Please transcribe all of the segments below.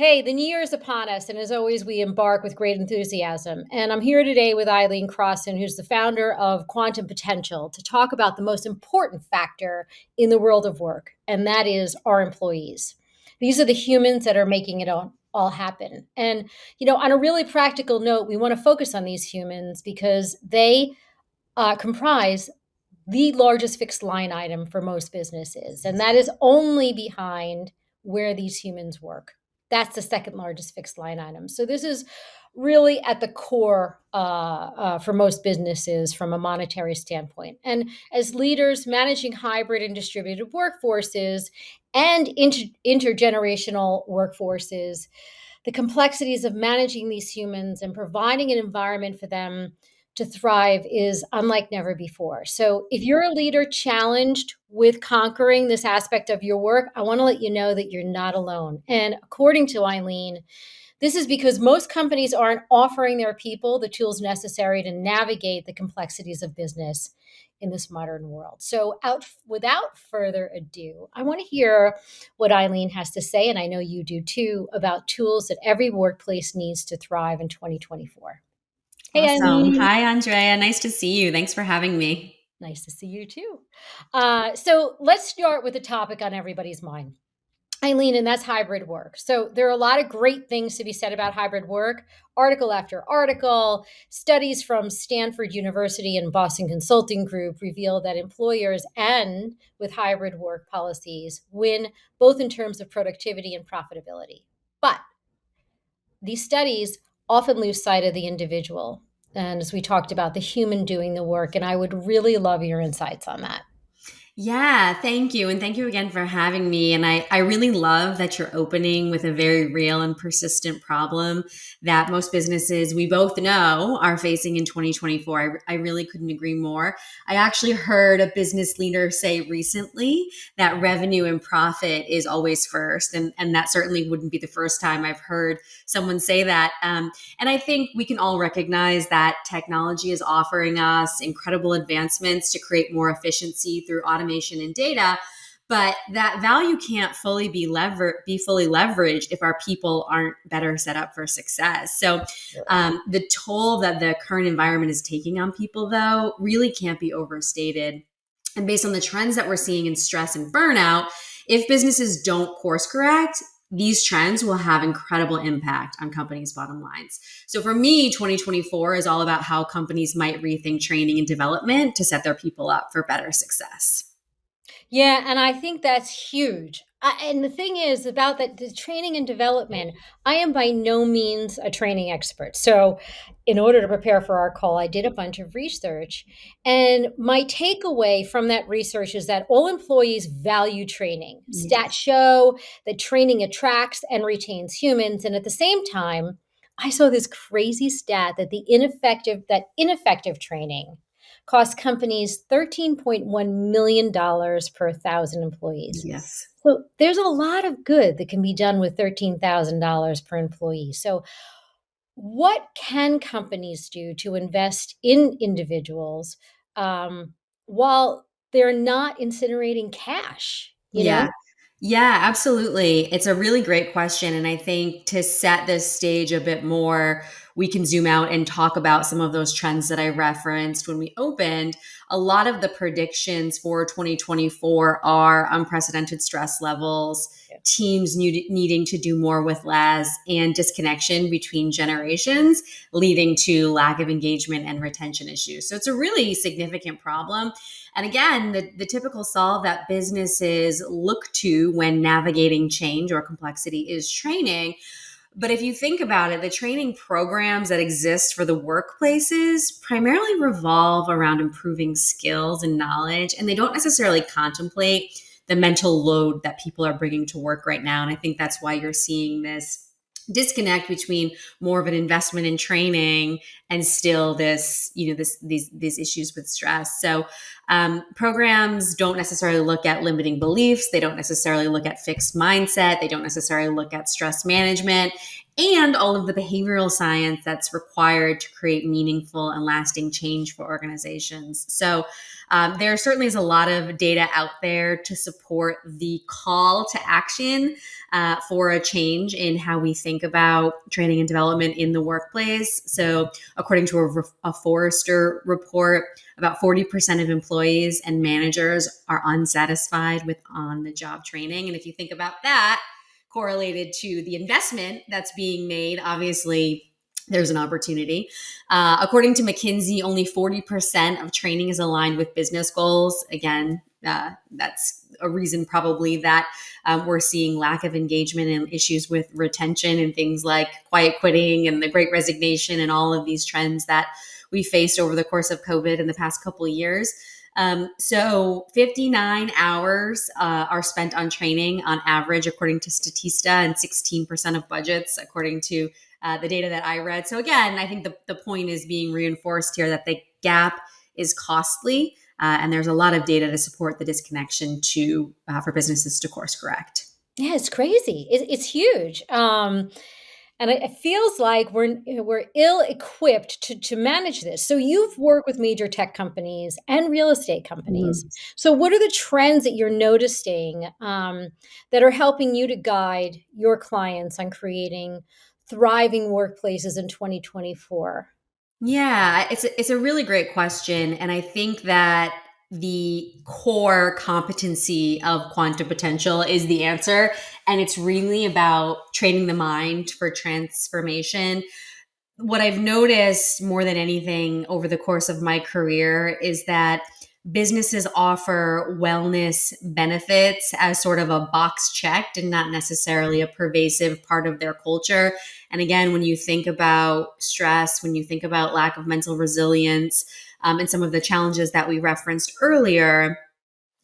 Hey, the new year is upon us, and as always, we embark with great enthusiasm. And I'm here today with Eileen Crossan, who's the founder of Quantum Potential, to talk about the most important factor in the world of work, and that is our employees. These are the humans that are making it all happen. And, on a really practical note, we want to focus on these humans because they comprise the largest fixed line item for most businesses, and that is only behind where these humans work. That's the second largest fixed line item. So this is really at the core for most businesses from a monetary standpoint. And as leaders managing hybrid and distributed workforces and intergenerational workforces, the complexities of managing these humans and providing an environment for them to thrive is unlike never before. So, if you're a leader challenged with conquering this aspect of your work, I want to let you know that you're not alone. And according to Eileen, this is because most companies aren't offering their people the tools necessary to navigate the complexities of business in this modern world. So, without further ado, I want to hear what Eileen has to say, and I know you do too, about tools that every workplace needs to thrive in 2024. Hey, Awesome. Eileen. Hi, Andrea. Nice to see you. Thanks for having me. Nice to see you too. So let's start with a topic on everybody's mind, Eileen, and that's hybrid work. So there are a lot of great things to be said about hybrid work. Article after article, studies from Stanford University and Boston Consulting Group reveal that employers end with hybrid work policies win both in terms of productivity and profitability. But these studies often lose sight of the individual. And as we talked about, the human doing the work. And I would really love your insights on that. Yeah, thank you. And thank you again for having me. And I really love that you're opening with a very real and persistent problem that most businesses we both know are facing in 2024. I really couldn't agree more. I actually heard a business leader say recently that revenue and profit is always first. And that certainly wouldn't be the first time I've heard someone say that. And I think we can all recognize that technology is offering us incredible advancements to create more efficiency through automation and data. But that value can't be fully leveraged if our people aren't better set up for success. So the toll that the current environment is taking on people, though, really can't be overstated. And based on the trends that we're seeing in stress and burnout, if businesses don't course correct, these trends will have incredible impact on companies' bottom lines. So for me, 2024 is all about how companies might rethink training and development to set their people up for better success. Yeah, and I think that's huge. And the thing is about that the training and development, I am by no means a training expert. So, in order to prepare for our call, I did a bunch of research. And my takeaway from that research is that all employees value training. Stats Yes. show that training attracts and retains humans. And at the same time, I saw this crazy stat that ineffective training cost companies $13.1 million per 1,000 employees. Yes. So there's a lot of good that can be done with $13,000 per employee. So, what can companies do to invest in individuals while they're not incinerating cash? Yeah. Yeah, absolutely. It's a really great question. And I think to set this stage a bit more, we can zoom out and talk about some of those trends that I referenced when we opened. A lot of the predictions for 2024 are unprecedented stress levels, teams needing to do more with less, and disconnection between generations, leading to lack of engagement and retention issues. So it's a really significant problem. And again, the typical solve that businesses look to when navigating change or complexity is training. But if you think about it, the training programs that exist for the workplaces primarily revolve around improving skills and knowledge, and they don't necessarily contemplate the mental load that people are bringing to work right now. And I think that's why you're seeing this disconnect between more of an investment in training and still these issues with stress. So programs don't necessarily look at limiting beliefs. They don't necessarily look at fixed mindset. They don't necessarily look at stress management. and all of the behavioral science that's required to create meaningful and lasting change for organizations. So there certainly is a lot of data out there to support the call to action for a change in how we think about training and development in the workplace. So according to a Forrester report, about 40% of employees and managers are unsatisfied with on-the-job training. And if you think about that, correlated to the investment that's being made, obviously there's an opportunity. According to McKinsey, only 40% of training is aligned with business goals. Again, that's a reason probably that we're seeing lack of engagement and issues with retention and things like quiet quitting and the great resignation and all of these trends that we faced over the course of COVID in the past couple of years. So 59 hours are spent on training on average, according to Statista, and 16% of budgets, according to the data that I read. So again, I think the point is being reinforced here that the gap is costly, and there's a lot of data to support the disconnection for businesses to course correct. Yeah, it's crazy. It's huge. And it feels like we're ill equipped to manage this. So you've worked with major tech companies and real estate companies. Mhm. So what are the trends that you're noticing that are helping you to guide your clients on creating thriving workplaces in 2024? Yeah, it's a really great question, and I think that the core competency of quantum potential is the answer, and it's really about training the mind for transformation. What I've noticed more than anything over the course of my career is that businesses offer wellness benefits as sort of a box checked and not necessarily a pervasive part of their culture. And again, when you think about stress, when you think about lack of mental resilience, and some of the challenges that we referenced earlier,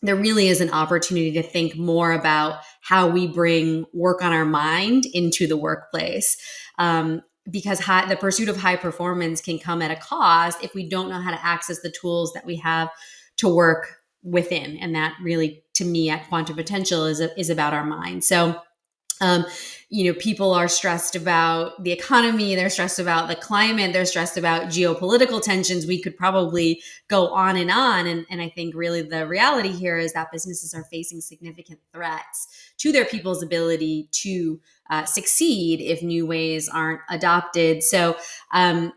there really is an opportunity to think more about how we bring work on our mind into the workplace. Because the pursuit of high performance can come at a cost if we don't know how to access the tools that we have to work within. And that really, to me, at Quantum Potential is about our mind. So um, people are stressed about the economy, they're stressed about the climate, they're stressed about geopolitical tensions. We could probably go on and on. And I think really the reality here is that businesses are facing significant threats to their people's ability to succeed if new ways aren't adopted. So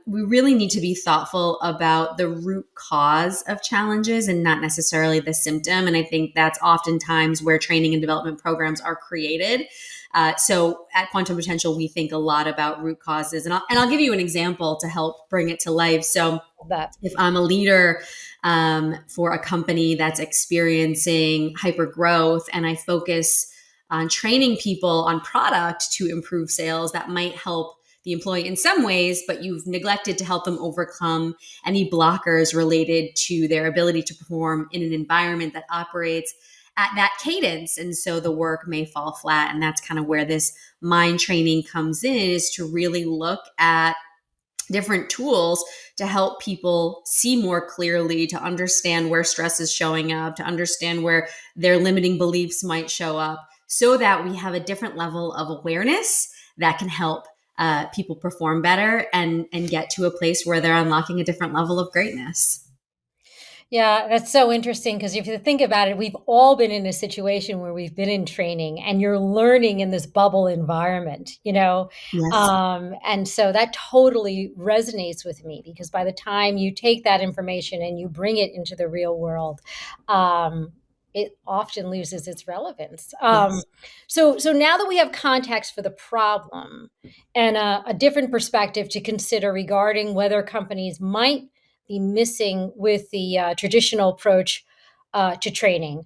we really need to be thoughtful about the root cause of challenges and not necessarily the symptom. And I think that's oftentimes where training and development programs are created. So at Quantum Potential, we think a lot about root causes. And I'll give you an example to help bring it to life. So That if I'm a leader for a company that's experiencing hyper growth and I focus on training people on product to improve sales, that might help the employee in some ways, but you've neglected to help them overcome any blockers related to their ability to perform in an environment that operates at that cadence. And so the work may fall flat. And that's kind of where this mind training comes in, is to really look at different tools to help people see more clearly, to understand where stress is showing up, to understand where their limiting beliefs might show up, so that we have a different level of awareness that can help people perform better and get to a place where they're unlocking a different level of greatness. Yeah, that's so interesting because if you think about it, we've all been in a situation where we've been in training and you're learning in this bubble environment. Yes. And so that totally resonates with me because by the time you take that information and you bring it into the real world, it often loses its relevance. Yes. So now that we have context for the problem and a different perspective to consider regarding whether companies might be missing with the traditional approach to training.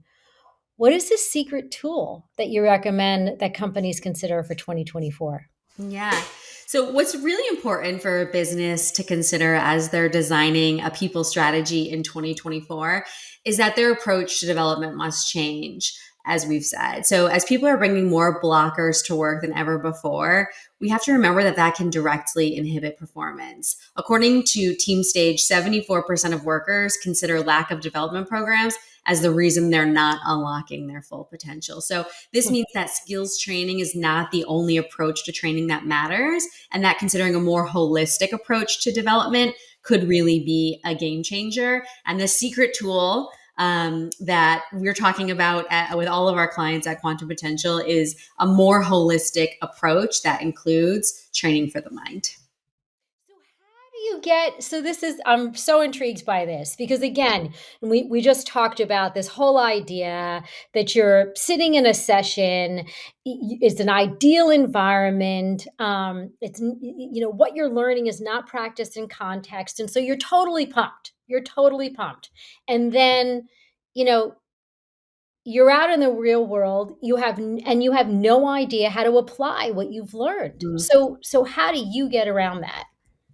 What is the secret tool that you recommend that companies consider for 2024? Yeah. So, what's really important for a business to consider as they're designing a people strategy in 2024 is that their approach to development must change. as we've said. So as people are bringing more blockers to work than ever before, we have to remember that that can directly inhibit performance. According to Team Stage, 74% of workers consider lack of development programs as the reason they're not unlocking their full potential. So this means that skills training is not the only approach to training that matters, and that considering a more holistic approach to development could really be a game changer. And the secret tool that we're talking about with all of our clients at Quantum Potential is a more holistic approach that includes training for the mind. So how do you get, so this is, I'm so intrigued by this because again, we just talked about this whole idea that you're sitting in a session, it's an ideal environment. It's, what you're learning is not practiced in context. And so you're totally pumped. You're totally pumped. And then, you know, you're out in the real world, you have no idea how to apply what you've learned. Mhm. So how do you get around that?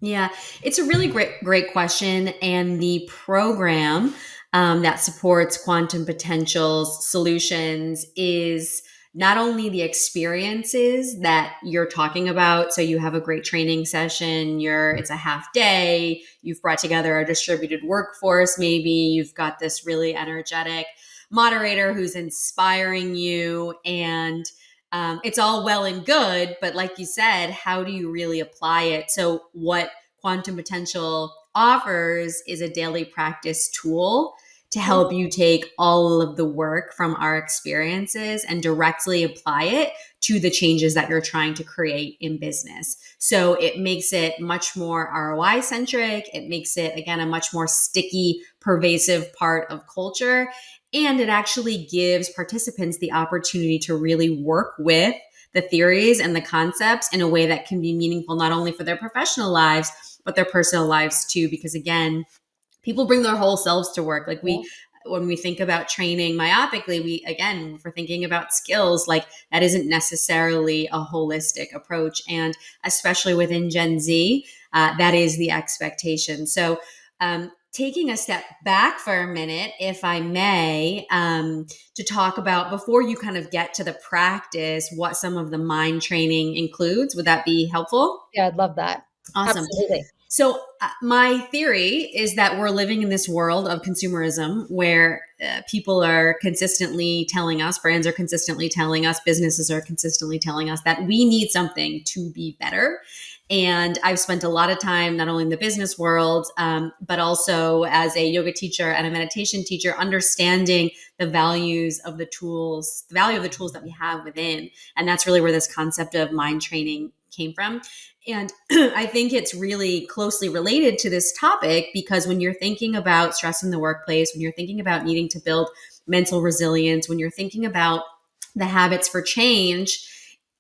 Yeah, it's a really great question. And the program that supports Quantum Potential's solutions is not only the experiences that you're talking about. So you have a great training session, it's a half day, you've brought together a distributed workforce, maybe you've got this really energetic moderator who's inspiring you, and it's all well and good, but like you said, how do you really apply it? So, what Quantum Potential offers is a daily practice tool to help you take all of the work from our experiences and directly apply it to the changes that you're trying to create in business. So it makes it much more ROI centric. It makes it, again, a much more sticky, pervasive part of culture. And it actually gives participants the opportunity to really work with the theories and the concepts in a way that can be meaningful, not only for their professional lives, but their personal lives too. Because again, people bring their whole selves to work. Like Yeah. when we think about training myopically, if we're thinking about skills, like that isn't necessarily a holistic approach. And especially within Gen Z, that is the expectation. So, taking a step back for a minute, if I may, to talk about before you kind of get to the practice, what some of the mind training includes. Would that be helpful? Yeah, I'd love that. Awesome. Absolutely. So, my theory is that we're living in this world of consumerism where people are consistently telling us, brands are consistently telling us, businesses are consistently telling us that we need something to be better. And I've spent a lot of time, not only in the business world, but also as a yoga teacher and a meditation teacher, understanding the values of the tools, the value of the tools that we have within. And that's really where this concept of mind training came from. And I think it's really closely related to this topic because when you're thinking about stress in the workplace, when you're thinking about needing to build mental resilience, when you're thinking about the habits for change,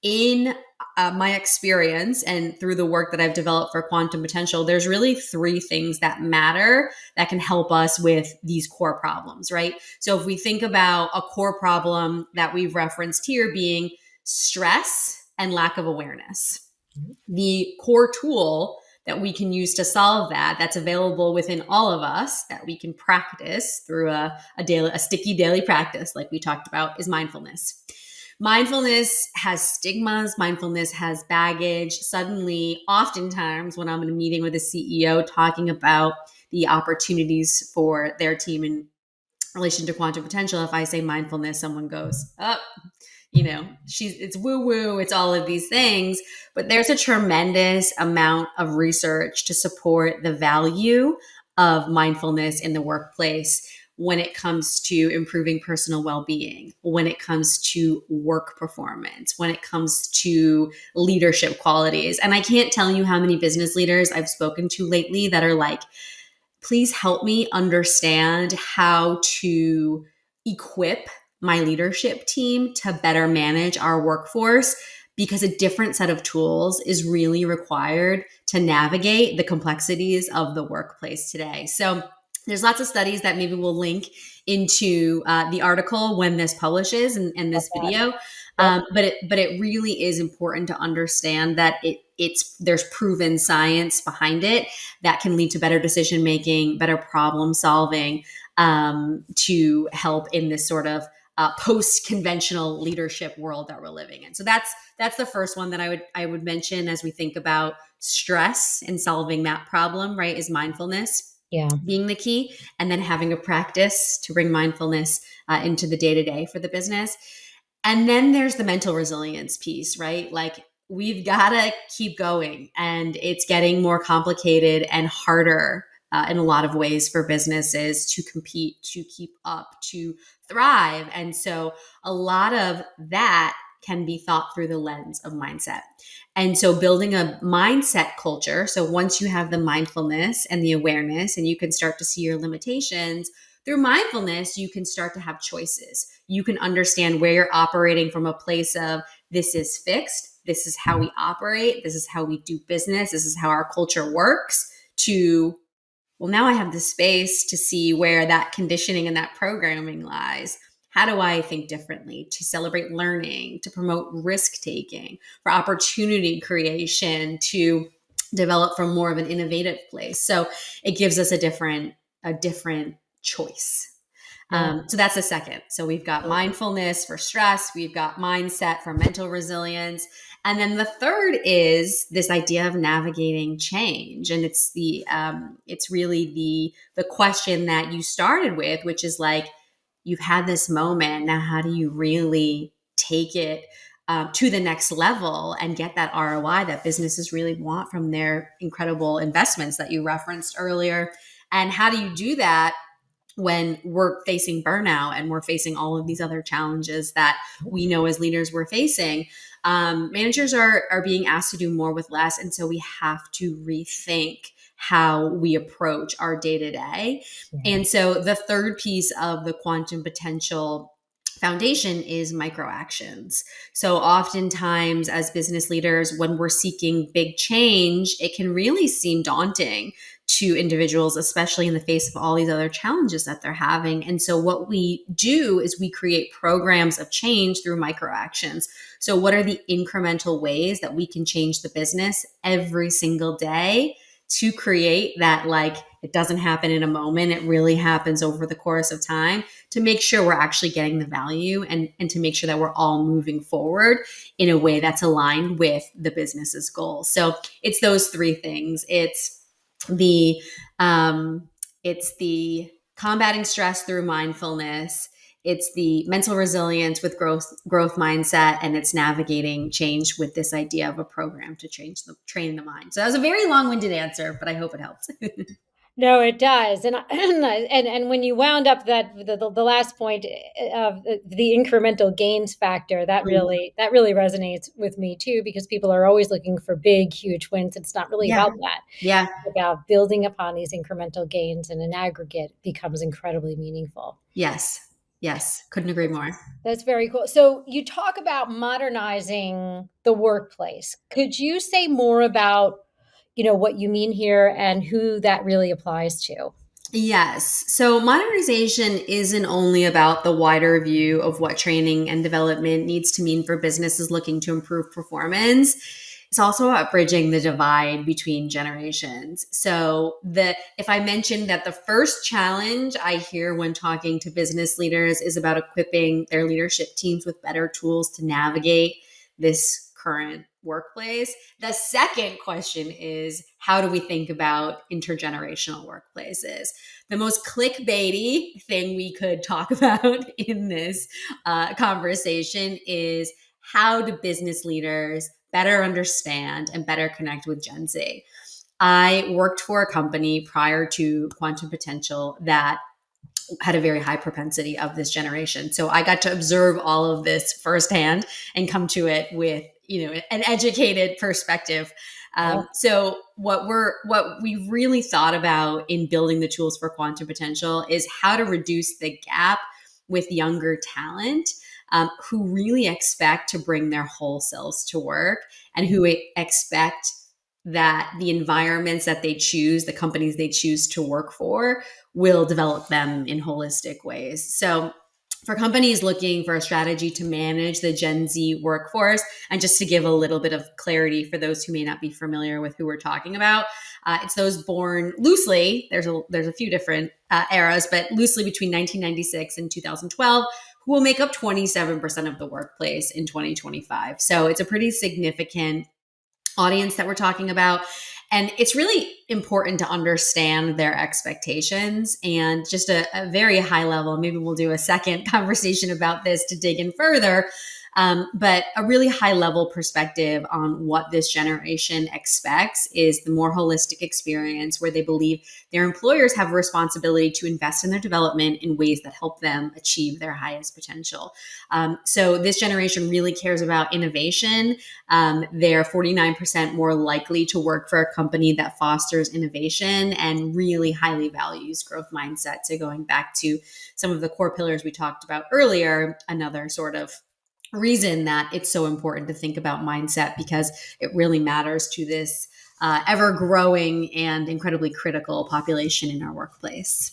in my experience and through the work that I've developed for Quantum Potential, there's really three things that matter that can help us with these core problems, right? So if we think about a core problem that we've referenced here being stress and lack of awareness, the core tool that we can use to solve that, that's available within all of us, that we can practice through a sticky daily practice like we talked about, is mindfulness. Mindfulness has stigmas. Mindfulness has baggage. Suddenly, oftentimes, when I'm in a meeting with a CEO talking about the opportunities for their team in relation to Quantum Potential, if I say mindfulness, someone goes, "Oh, it's woo woo, it's all of these things." But there's a tremendous amount of research to support the value of mindfulness in the workplace when it comes to improving personal well-being, when it comes to work performance, when it comes to leadership qualities. And I can't tell you how many business leaders I've spoken to lately that are like, please help me understand how to equip my leadership team to better manage our workforce, because a different set of tools is really required to navigate the complexities of the workplace today. So there's lots of studies that maybe we'll link into the article when this publishes and this video. Yep. But it really is important to understand that there's proven science behind it that can lead to better decision making, better problem solving, to help in this sort of post-conventional leadership world that we're living in. So that's the first one that I would mention as we think about stress and solving that problem, right? Is mindfulness Yeah. being the key, and then having a practice to bring mindfulness into the day to day for the business. And then there's the mental resilience piece, right? Like we've got to keep going, and it's getting more complicated and harder in a lot of ways for businesses to compete, to keep up, to thrive. And so a lot of that can be thought through the lens of mindset. And so building a mindset culture. So once you have the mindfulness and the awareness, and you can start to see your limitations through mindfulness, you can start to have choices. You can understand where you're operating from a place of this is fixed. This is how we operate. This is how we do business. This is how our culture works, to, well, now I have the space to see where that conditioning and that programming lies. How do I think differently to celebrate learning, to promote risk taking, for opportunity creation, to develop from more of an innovative place? So it gives us a different choice. Yeah. So that's the second. So we've got mindfulness for stress, we've got mindset for mental resilience, and then the third is this idea of navigating change, and it's really the question that you started with, which is like, you've had this moment, now how do you really take it to the next level and get that ROI that businesses really want from their incredible investments that you referenced earlier? And how do you do that when we're facing burnout and we're facing all of these other challenges that we know as leaders we're facing? Managers are being asked to do more with less, and so we have to rethink how we approach our day to day. Yeah. And so the third piece of the quantum potential foundation is micro actions. So oftentimes as business leaders, when we're seeking big change, it can really seem daunting to individuals, especially in the face of all these other challenges that they're having. And so what we do is we create programs of change through micro actions. So what are the incremental ways that we can change the business every single day to create that, like, it doesn't happen in a moment, it really happens over the course of time, to make sure we're actually getting the value, and to make sure that we're all moving forward in a way that's aligned with the business's goals. So it's those three things. The it's the combating stress through mindfulness, it's the mental resilience with growth mindset, and it's navigating change with this idea of a program to train the mind. So that was a very long-winded answer, but I hope it helped. No, it does, and when you wound up the last point of the incremental gains factor, that really resonates with me too, because people are always looking for big, huge wins. It's not really Yeah. about that. Yeah. It's about building upon these incremental gains, and in aggregate becomes incredibly meaningful. Yes. Yes. Couldn't agree more. That's very cool. So you talk about modernizing the workplace. Could you say more about, what you mean here and who that really applies to? Yes. So modernization isn't only about the wider view of what training and development needs to mean for businesses looking to improve performance. It's also about bridging the divide between generations. So if I mentioned that the first challenge I hear when talking to business leaders is about equipping their leadership teams with better tools to navigate this current workplace, the second question is, how do we think about intergenerational workplaces? The most clickbaity thing we could talk about in this conversation is, how do business leaders better understand and better connect with Gen Z? I worked for a company prior to Quantum Potential that had a very high propensity of this generation. So I got to observe all of this firsthand and come to it with, an educated perspective. Yeah. So what we really thought about in building the tools for quantum potential is how to reduce the gap with younger talent, who really expect to bring their whole selves to work, and who expect that the environments that they choose, the companies they choose to work for, will develop them in holistic ways. So for companies looking for a strategy to manage the Gen Z workforce, and just to give a little bit of clarity for those who may not be familiar with who we're talking about, it's those born loosely. There's a few different eras, but loosely between 1996 and 2012, who will make up 27% of the workplace in 2025. So it's a pretty significant audience that we're talking about. And it's really important to understand their expectations and just a very high level. Maybe we'll do a second conversation about this to dig in further. But a really high level perspective on what this generation expects is the more holistic experience where they believe their employers have a responsibility to invest in their development in ways that help them achieve their highest potential. So this generation really cares about innovation. They're 49% more likely to work for a company that fosters innovation and really highly values growth mindset. So going back to some of the core pillars we talked about earlier, another sort of reason that it's so important to think about mindset because it really matters to this ever growing and incredibly critical population in our workplace.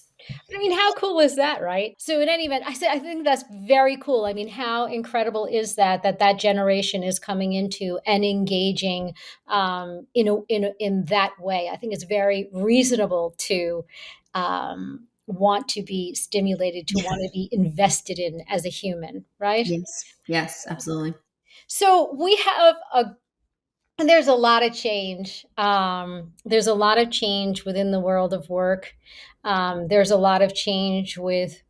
I mean, how cool is that, right? So in any event, I think that's very cool. I mean, how incredible is that generation is coming into and engaging in that way? I think it's very reasonable to want to be stimulated, to want to be invested in as a human, right? Yes. Yes, absolutely. So we have a and there's a lot of change. There's a lot of change within the world of work. There's a lot of change with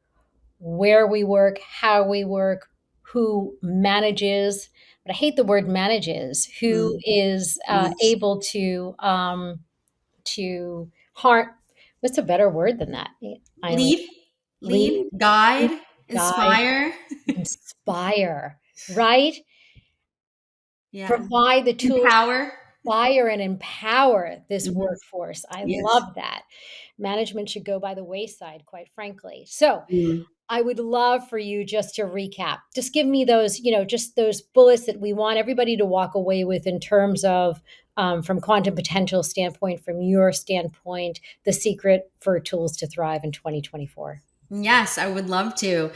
where we work, how we work, who manages. But I hate the word manages. Who Mm. is Yes. able to harm? What's a better word than that, Eileen? Lead, Lead, lead, guide, guide, inspire. inspire, right? Yeah. Provide the tools Empower. inspire and empower this Mhm. workforce. I Yes. love that. Management should go by the wayside, quite frankly. So, Mm. I would love for you just to recap. Just give me those, just those bullets that we want everybody to walk away with in terms of, from quantum potential standpoint, from your standpoint, the secret for tools to thrive in 2024. Yes, I would love to.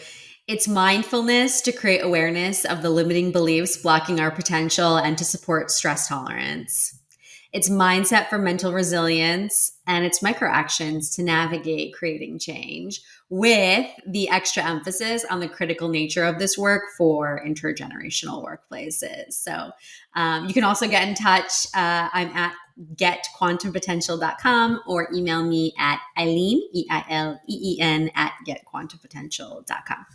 It's mindfulness to create awareness of the limiting beliefs blocking our potential and to support stress tolerance. It's mindset for mental resilience, and it's micro actions to navigate creating change with the extra emphasis on the critical nature of this work for intergenerational workplaces. So you can also get in touch. I'm at getquantumpotential.com or email me at Eileen, Eileen, at getquantumpotential.com.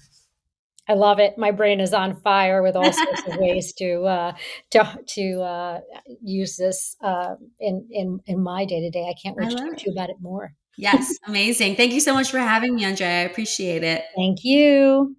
I love it. My brain is on fire with all sorts of ways to use this in my day to day. I can't I wait to love talk it. to you about it more. Yes, amazing. Thank you so much for having me, Andre. I appreciate it. Thank you.